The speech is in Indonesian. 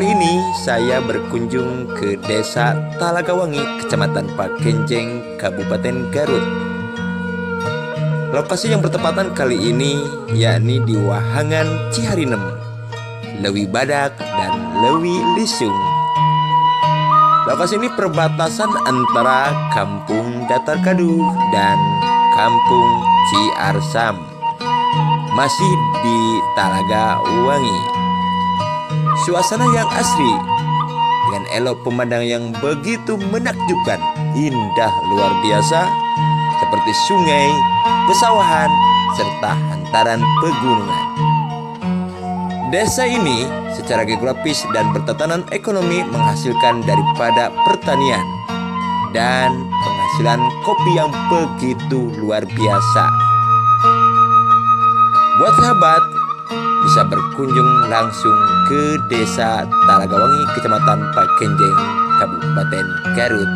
Kali ini saya berkunjung ke Desa Talagawangi, Kecamatan Pakenjeng, Kabupaten Garut. Lokasi yang bertepatan kali ini yakni di Wahangan Ciharinem, Lewi Badak, dan Lewi Lisung. Lokasi ini perbatasan antara Kampung Datar Kaduh dan Kampung Ciarsam, masih di Talaga Wangi. Suasana yang asri dengan elok pemandangan yang begitu menakjubkan, indah luar biasa, seperti sungai, pesawahan, serta hantaran pegunungan. Desa ini secara geografis dan bertatanan ekonomi menghasilkan daripada pertanian dan penghasilan kopi yang begitu luar biasa. Buat sahabat, bisa berkunjung langsung ke Desa Talagawangi, Kecamatan Pakenjeng, Kabupaten Garut.